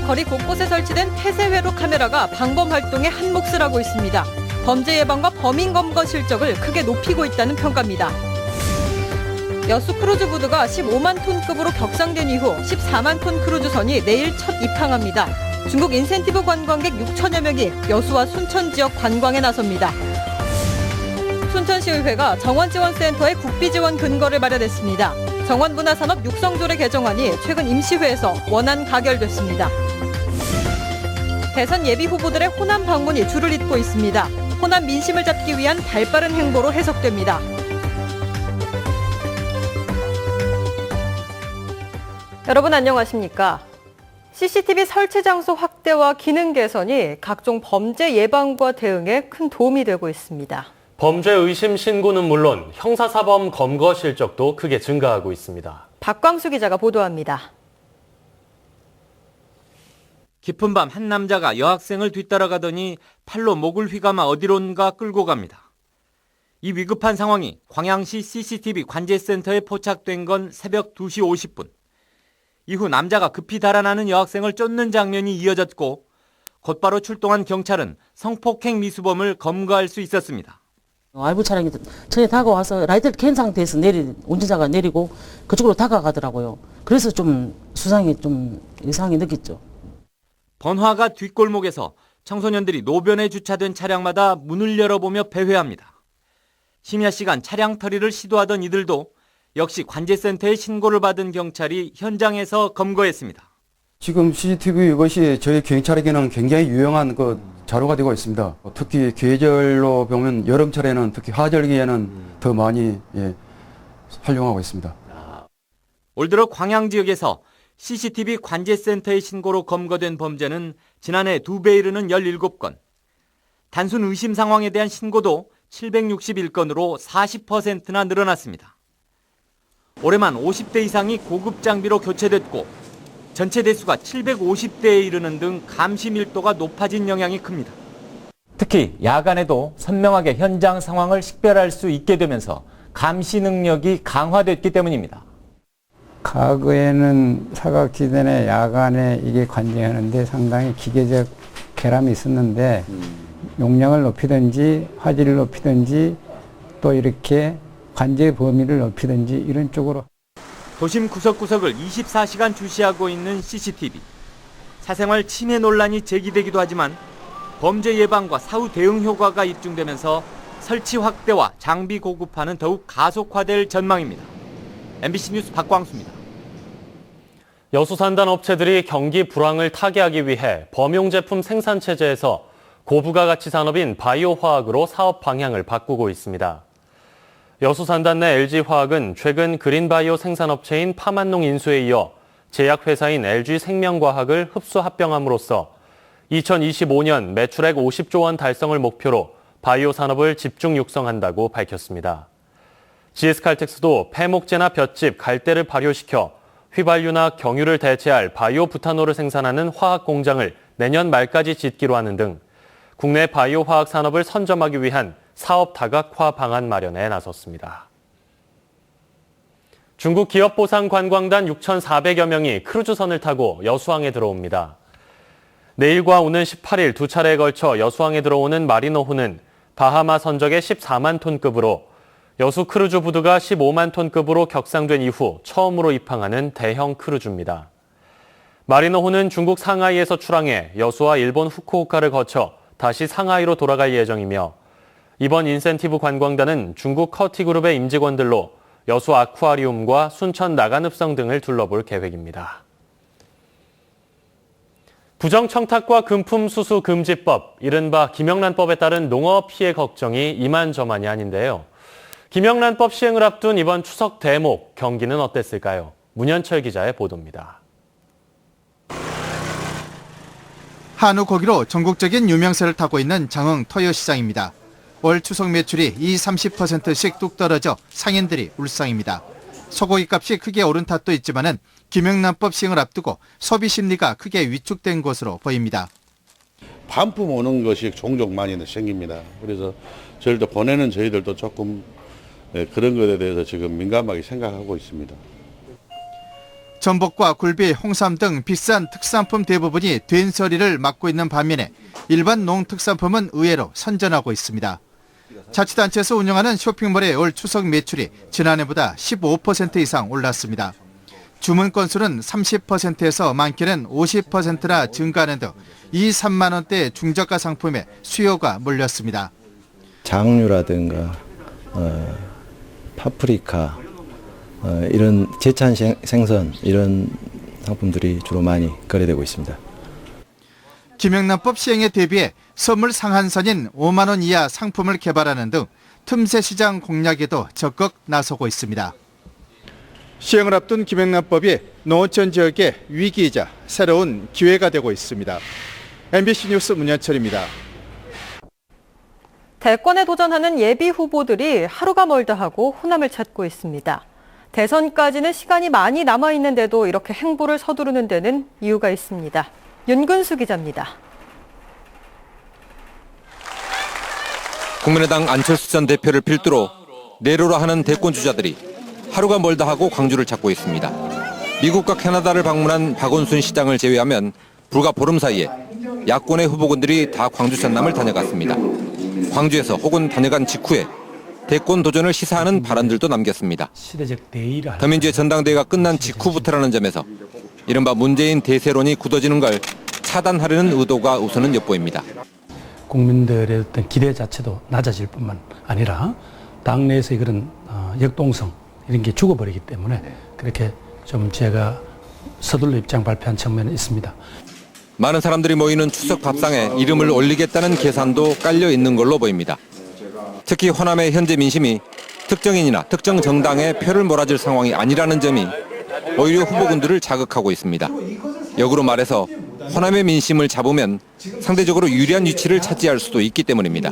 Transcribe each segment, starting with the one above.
거리 곳곳에 설치된 폐쇄회로 카메라가 방범 활동에 한 몫을 하고 있습니다. 범죄 예방과 범인 검거 실적을 크게 높이고 있다는 평가입니다. 여수 크루즈부두가 15만 톤급으로 격상된 이후 14만 톤 크루즈선이 내일 첫 입항합니다. 중국 인센티브 관광객 6천여 명이 여수와 순천 지역 관광에 나섭니다. 순천시의회가 정원지원센터의 국비지원 근거를 마련했습니다. 정원문화산업 육성조례 개정안이 최근 임시회에서 원안 가결됐습니다. 대선 예비 후보들의 호남 방문이 줄을 잇고 있습니다. 호남 민심을 잡기 위한 발빠른 행보로 해석됩니다. 여러분 안녕하십니까? CCTV 설치 장소 확대와 기능 개선이 각종 범죄 예방과 대응에 큰 도움이 되고 있습니다. 범죄 의심 신고는 물론 형사사범 검거 실적도 크게 증가하고 있습니다. 박광수 기자가 보도합니다. 깊은 밤 한 남자가 여학생을 뒤따라가더니 팔로 목을 휘감아 어디론가 끌고 갑니다. 이 위급한 상황이 광양시 CCTV 관제센터에 포착된 건 새벽 2시 50분. 이후 남자가 급히 달아나는 여학생을 쫓는 장면이 이어졌고 곧바로 출동한 경찰은 성폭행 미수범을 검거할 수 있었습니다. 알부 차량이 저에 다가와서 라이트를 켠 상태에서 운전자가 내리고 그쪽으로 다가가더라고요. 그래서 좀 수상히 좀 이상하게 느꼈죠. 번화가 뒷골목에서 청소년들이 노변에 주차된 차량마다 문을 열어보며 배회합니다. 심야 시간 차량 터리를 시도하던 이들도 역시 관제센터에 신고를 받은 경찰이 현장에서 검거했습니다. 지금 CCTV 이것이 저희 경찰에게는 굉장히 유용한 자료가 되고 있습니다. 특히 계절로 보면 여름철에는 특히 하절기에는 더 많이 활용하고 있습니다. 올 들어 광양 지역에서 CCTV 관제센터의 신고로 검거된 범죄는 지난해 2배 이르는 17건. 단순 의심 상황에 대한 신고도 761건으로 40%나 늘어났습니다. 올해만 50대 이상이 고급 장비로 교체됐고 전체 대수가 750대에 이르는 등 감시 밀도가 높아진 영향이 큽니다. 특히 야간에도 선명하게 현장 상황을 식별할 수 있게 되면서 감시 능력이 강화됐기 때문입니다. 과거에는 사각지대나 야간에 이게 관제하는데 상당히 기계적 결함이 있었는데 용량을 높이든지 화질을 높이든지 또 이렇게 관제 범위를 높이든지 이런 쪽으로. 도심 구석구석을 24시간 주시하고 있는 CCTV. 사생활 침해 논란이 제기되기도 하지만 범죄 예방과 사후 대응 효과가 입증되면서 설치 확대와 장비 고급화는 더욱 가속화될 전망입니다. MBC 뉴스 박광수입니다. 여수 산단 업체들이 경기 불황을 타개하기 위해 범용 제품 생산 체제에서 고부가 가치 산업인 바이오 화학으로 사업 방향을 바꾸고 있습니다. 여수 산단 내 LG화학은 최근 그린바이오 생산업체인 파만농 인수에 이어 제약회사인 LG생명과학을 흡수 합병함으로써 2025년 매출액 50조 원 달성을 목표로 바이오 산업을 집중 육성한다고 밝혔습니다. GS칼텍스도 폐목재나 볏짚, 갈대를 발효시켜 휘발유나 경유를 대체할 바이오 부탄올을 생산하는 화학 공장을 내년 말까지 짓기로 하는 등 국내 바이오 화학 산업을 선점하기 위한 사업 다각화 방안 마련에 나섰습니다. 중국 기업보상관광단 6,400여 명이 크루즈선을 타고 여수항에 들어옵니다. 내일과 오는 18일 두 차례에 걸쳐 여수항에 들어오는 마리노호는 바하마 선적의 14만 톤급으로 여수 크루즈 부두가 15만 톤급으로 격상된 이후 처음으로 입항하는 대형 크루즈입니다. 마리노호는 중국 상하이에서 출항해 여수와 일본 후쿠오카를 거쳐 다시 상하이로 돌아갈 예정이며 이번 인센티브 관광단은 중국 커티그룹의 임직원들로 여수 아쿠아리움과 순천 나간읍성 등을 둘러볼 계획입니다. 부정청탁과 금품수수 금지법, 이른바 김영란법에 따른 농업 피해 걱정이 이만저만이 아닌데요. 김영란법 시행을 앞둔 이번 추석 대목, 경기는 어땠을까요? 문현철 기자의 보도입니다. 한우 고기로 전국적인 유명세를 타고 있는 장흥 토요시장입니다. 올 추석 매출이 20-30%씩 뚝 떨어져 상인들이 울상입니다. 소고기 값이 크게 오른 탓도 있지만은 김영란법 시행을 앞두고 소비 심리가 크게 위축된 것으로 보입니다. 반품 오는 것이 종종 많이 생깁니다. 그래서 저희도 보내는 저희들도 조금 그런 것에 대해서 지금 민감하게 생각하고 있습니다. 전복과 굴비, 홍삼 등 비싼 특산품 대부분이 된서리를 맡고 있는 반면에 일반 농특산품은 의외로 선전하고 있습니다. 자치단체에서 운영하는 쇼핑몰의 올 추석 매출이 지난해보다 15% 이상 올랐습니다. 주문 건수는 30%에서 많게는 50%나 증가하는 등 2, 3만 원대 중저가 상품에 수요가 몰렸습니다. 장류라든가 파프리카 이런 제찬 생선 이런 상품들이 주로 많이 거래되고 있습니다. 김영란법 시행에 대비해 선물 상한선인 5만 원 이하 상품을 개발하는 등 틈새 시장 공략에도 적극 나서고 있습니다. 시행을 앞둔 김영란법이 농어촌 지역의 위기이자 새로운 기회가 되고 있습니다. MBC 뉴스 문현철입니다. 대권에 도전하는 예비 후보들이 하루가 멀다 하고 호남을 찾고 있습니다. 대선까지는 시간이 많이 남아있는데도 이렇게 행보를 서두르는 데는 이유가 있습니다. 윤근수 기자입니다. 국민의당 안철수 전 대표를 필두로 내로라 하는 대권 주자들이 하루가 멀다 하고 광주를 찾고 있습니다. 미국과 캐나다를 방문한 박원순 시장을 제외하면 불과 보름 사이에 야권의 후보군들이 다 광주 전남을 다녀갔습니다. 광주에서 혹은 다녀간 직후에 대권 도전을 시사하는 발언들도 남겼습니다. 더민주의 전당대회가 끝난 직후부터라는 점에서 이른바 문재인 대세론이 굳어지는 걸 차단하려는 의도가 우선은 엿보입니다. 국민들의 어떤 기대 자체도 낮아질 뿐만 아니라 당내에서의 그런 역동성 이런 게 죽어버리기 때문에 그렇게 좀 제가 서둘러 입장 발표한 측면이 있습니다. 많은 사람들이 모이는 추석 밥상에 이름을 올리겠다는 계산도 깔려 있는 걸로 보입니다. 특히 호남의 현재 민심이 특정인이나 특정 정당에 표를 몰아줄 상황이 아니라는 점이 오히려 후보군들을 자극하고 있습니다. 역으로 말해서 호남의 민심을 잡으면 상대적으로 유리한 위치를 차지할 수도 있기 때문입니다.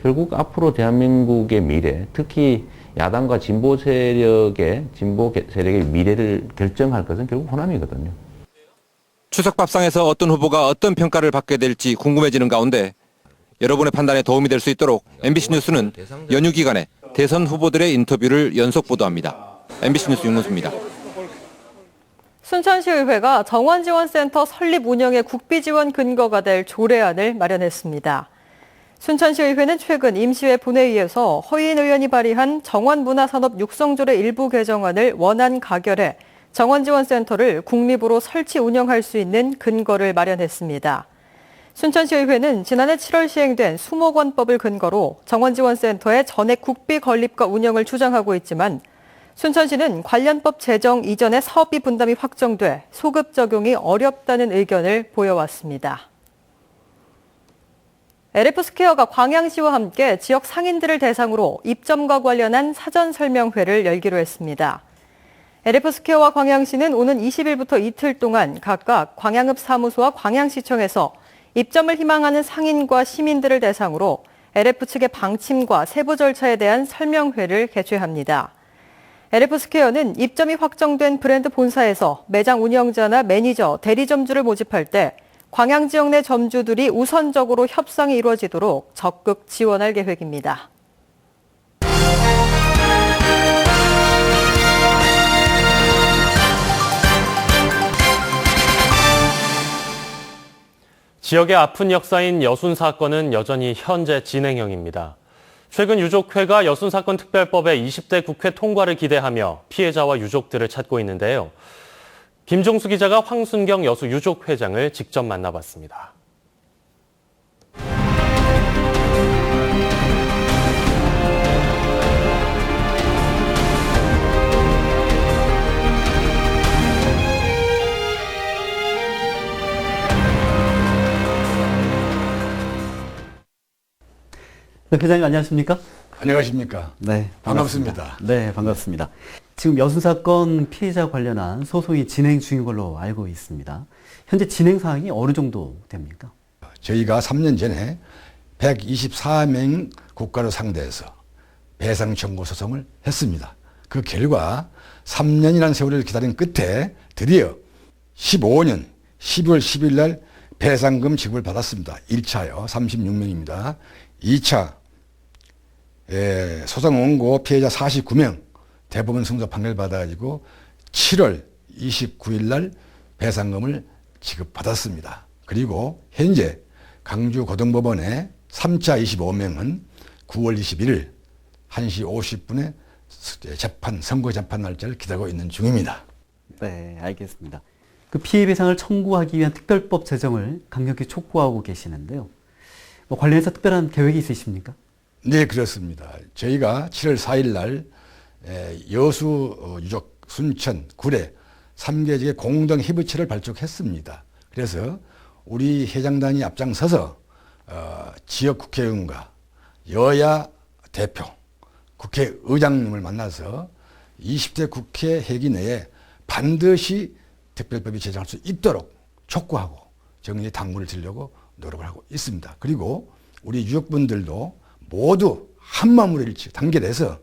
결국 앞으로 대한민국의 미래, 특히 야당과 진보 세력의 미래를 결정할 것은 결국 호남이거든요. 추석 밥상에서 어떤 후보가 어떤 평가를 받게 될지 궁금해지는 가운데 여러분의 판단에 도움이 될 수 있도록 MBC 뉴스는 연휴 기간에 대선 후보들의 인터뷰를 연속 보도합니다. MBC 뉴스 윤근수입니다. 순천시의회가 정원지원센터 설립 운영의 국비 지원 근거가 될 조례안을 마련했습니다. 순천시의회는 최근 임시회 본회의에서 허희인 의원이 발의한 정원문화산업 육성조례 일부 개정안을 원안 가결해 정원지원센터를 국립으로 설치 운영할 수 있는 근거를 마련했습니다. 순천시의회는 지난해 7월 시행된 수목원법을 근거로 정원지원센터의 전액 국비 건립과 운영을 주장하고 있지만 순천시는 관련법 제정 이전에 사업비 분담이 확정돼 소급 적용이 어렵다는 의견을 보여왔습니다. LF스퀘어가 광양시와 함께 지역 상인들을 대상으로 입점과 관련한 사전 설명회를 열기로 했습니다. LF스퀘어와 광양시는 오는 20일부터 이틀 동안 각각 광양읍 사무소와 광양시청에서 입점을 희망하는 상인과 시민들을 대상으로 LF 측의 방침과 세부 절차에 대한 설명회를 개최합니다. LF스퀘어는 입점이 확정된 브랜드 본사에서 매장 운영자나 매니저, 대리점주를 모집할 때 광양 지역 내 점주들이 우선적으로 협상이 이루어지도록 적극 지원할 계획입니다. 지역의 아픈 역사인 여순 사건은 여전히 현재 진행형입니다. 최근 유족회가 여순 사건 특별법의 20대 국회 통과를 기대하며 피해자와 유족들을 찾고 있는데요. 김종수 기자가 황순경 여수 유족회장을 직접 만나봤습니다. 네, 회장님 안녕하십니까? 안녕하십니까? 네, 반갑습니다. 네, 반갑습니다. 지금 여순 사건 피해자 관련한 소송이 진행 중인 걸로 알고 있습니다. 현재 진행 사항이 어느 정도 됩니까? 저희가 3년 전에 124명 국가를 상대해서 배상 청구 소송을 했습니다. 그 결과 3년이라는 세월을 기다린 끝에 드디어 15년 12월 10일 날 배상금 지급을 받았습니다. 1차요. 36명입니다. 2차 소송 원고 피해자 49명 대법원 승소 판결 받아가지고 7월 29일 날 배상금을 지급받았습니다. 그리고 현재 강주고등법원의 3차 25명은 9월 21일 1시 50분에 선고 재판 날짜를 기다리고 있는 중입니다. 네, 알겠습니다. 그 피해 배상을 청구하기 위한 특별법 제정을 강력히 촉구하고 계시는데요. 관련해서 특별한 계획이 있으십니까? 네, 그렇습니다. 저희가 7월 4일 날 여수 유족 순천 구례 3개 지역의 공동 협의체를 발족했습니다. 그래서 우리 회장단이 앞장서서 지역 국회의원과 여야 대표, 국회의장님을 만나서 20대 국회 회기 내에 반드시 특별법이 제정할 수 있도록 촉구하고 정리에 당부를 드리려고 노력을 하고 있습니다. 그리고 우리 유족분들도 모두 한마음으로 일치 단결해서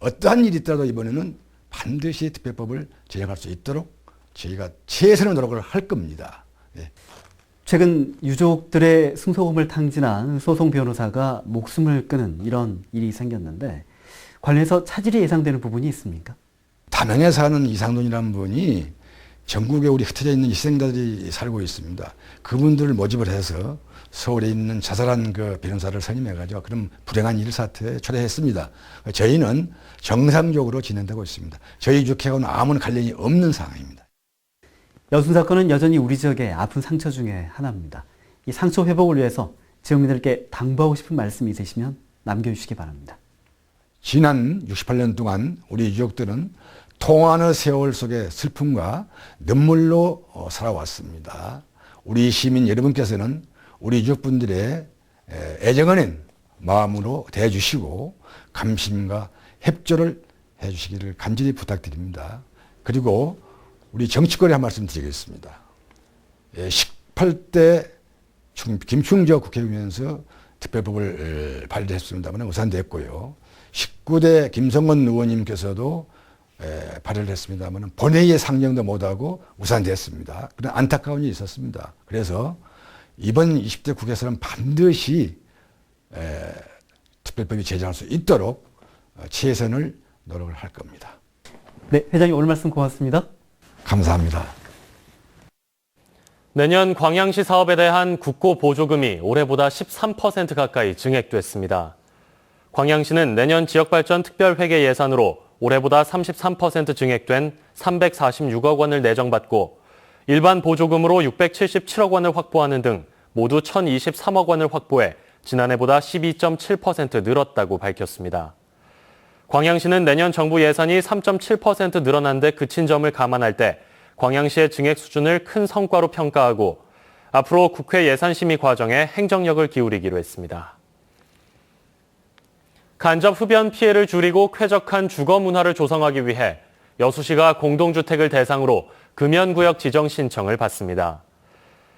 어떠한 일이 있더라도 이번에는 반드시 특별법을 제정할 수 있도록 저희가 최선의 노력을 할 겁니다. 네. 최근 유족들의 승소금을 탕진한 소송 변호사가 목숨을 끊은 이런 일이 생겼는데 관련해서 차질이 예상되는 부분이 있습니까? 담양에 사는 이상돈이라는 분이 전국에 우리 흩어져 있는 희생자들이 살고 있습니다. 그분들을 모집을 해서 서울에 있는 자살한 그 변호사를 선임해가지고 그런 불행한 일사태에 초래했습니다. 저희는 정상적으로 진행되고 있습니다. 저희 유족회하고는 아무런 관련이 없는 상황입니다. 여순 사건은 여전히 우리 지역의 아픈 상처 중에 하나입니다. 이 상처 회복을 위해서 지역민들께 당부하고 싶은 말씀이 있으시면 남겨주시기 바랍니다. 지난 68년 동안 우리 유족들은 통하는 세월 속의 슬픔과 눈물로 살아왔습니다. 우리 시민 여러분께서는 우리 유족분들의 애정어린 마음으로 대해주시고 감심과 협조를 해주시기를 간절히 부탁드립니다. 그리고 우리 정치권에 한 말씀 드리겠습니다. 18대 김충저 국회의원에서 특별법을 발의했습니다만 무산됐고요. 19대 김성원 의원님께서도 발의를 했습니다만 본회의에 상정도 못하고 무산됐습니다. 그런 안타까운 일이 있었습니다. 그래서 이번 20대 국회에서는 반드시 특별법이 제정할 수 있도록 최선을 노력을 할 겁니다. 네, 회장님 오늘 말씀 고맙습니다. 감사합니다. 내년 광양시 사업에 대한 국고 보조금이 올해보다 13% 가까이 증액됐습니다. 광양시는 내년 지역발전 특별회계 예산으로 올해보다 33% 증액된 346억 원을 내정받고 일반 보조금으로 677억 원을 확보하는 등 모두 1,023억 원을 확보해 지난해보다 12.7% 늘었다고 밝혔습니다. 광양시는 내년 정부 예산이 3.7% 늘어난 데 그친 점을 감안할 때 광양시의 증액 수준을 큰 성과로 평가하고 앞으로 국회 예산심의 과정에 행정력을 기울이기로 했습니다. 간접 흡연 피해를 줄이고 쾌적한 주거 문화를 조성하기 위해 여수시가 공동주택을 대상으로 금연구역 지정 신청을 받습니다.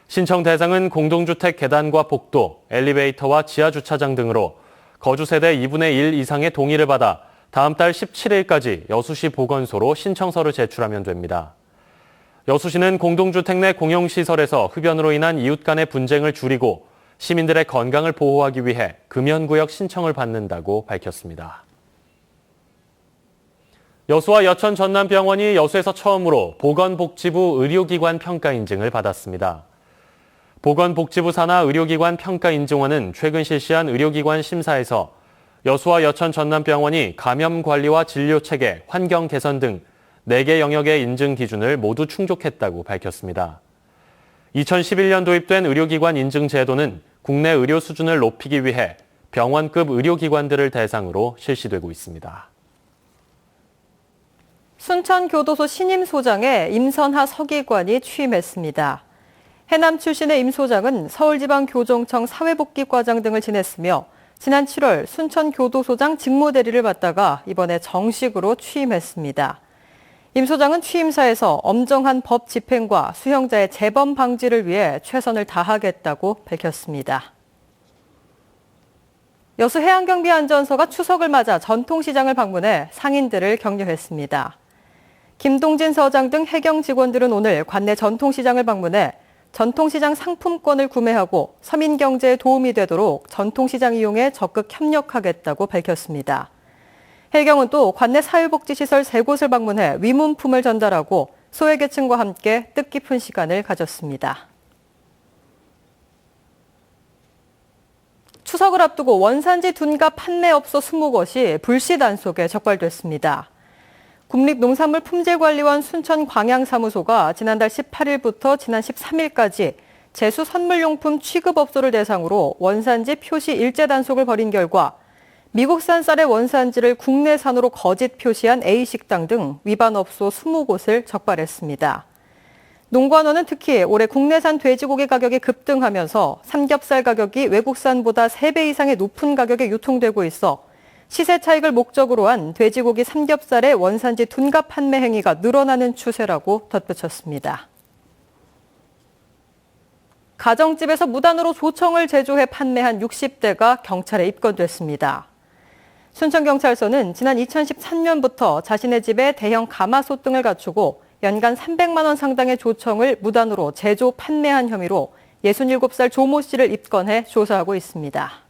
신청 대상은 공동주택 계단과 복도, 엘리베이터와 지하주차장 등으로 거주세대 2분의 1 이상의 동의를 받아 다음 달 17일까지 여수시 보건소로 신청서를 제출하면 됩니다. 여수시는 공동주택 내 공용시설에서 흡연으로 인한 이웃 간의 분쟁을 줄이고 시민들의 건강을 보호하기 위해 금연구역 신청을 받는다고 밝혔습니다. 여수와 여천 전남병원이 여수에서 처음으로 보건복지부 의료기관 평가 인증을 받았습니다. 보건복지부 산하 의료기관 평가 인증원은 최근 실시한 의료기관 심사에서 여수와 여천 전남병원이 감염 관리와 진료 체계, 환경 개선 등 4개 영역의 인증 기준을 모두 충족했다고 밝혔습니다. 2011년 도입된 의료기관 인증 제도는 국내 의료 수준을 높이기 위해 병원급 의료기관들을 대상으로 실시되고 있습니다. 순천교도소 신임 소장에 임선하 서기관이 취임했습니다. 해남 출신의 임 소장은 서울지방교정청 사회복지과장 등을 지냈으며 지난 7월 순천교도소장 직무대리를 맡다가 이번에 정식으로 취임했습니다. 임 소장은 취임사에서 엄정한 법 집행과 수형자의 재범 방지를 위해 최선을 다하겠다고 밝혔습니다. 여수 해양경비안전서가 추석을 맞아 전통시장을 방문해 상인들을 격려했습니다. 김동진 서장 등 해경 직원들은 오늘 관내 전통시장을 방문해 전통시장 상품권을 구매하고 서민 경제에 도움이 되도록 전통시장 이용에 적극 협력하겠다고 밝혔습니다. 해경은 또 관내 사회복지시설 3곳을 방문해 위문품을 전달하고 소외계층과 함께 뜻깊은 시간을 가졌습니다. 추석을 앞두고 원산지 둔갑 판매업소 20곳이 불시 단속에 적발됐습니다. 국립농산물품질관리원 순천 광양사무소가 지난달 18일부터 지난 13일까지 제수 선물용품 취급업소를 대상으로 원산지 표시 일제 단속을 벌인 결과 미국산 쌀의 원산지를 국내산으로 거짓 표시한 A식당 등 위반 업소 20곳을 적발했습니다. 농관원은 특히 올해 국내산 돼지고기 가격이 급등하면서 삼겹살 가격이 외국산보다 3배 이상의 높은 가격에 유통되고 있어 시세 차익을 목적으로 한 돼지고기 삼겹살의 원산지 둔갑 판매 행위가 늘어나는 추세라고 덧붙였습니다. 가정집에서 무단으로 조청을 제조해 판매한 60대가 경찰에 입건됐습니다. 순천경찰서는 지난 2013년부터 자신의 집에 대형 가마솥 등을 갖추고 연간 300만 원 상당의 조청을 무단으로 제조 판매한 혐의로 67살 조모 씨를 입건해 조사하고 있습니다.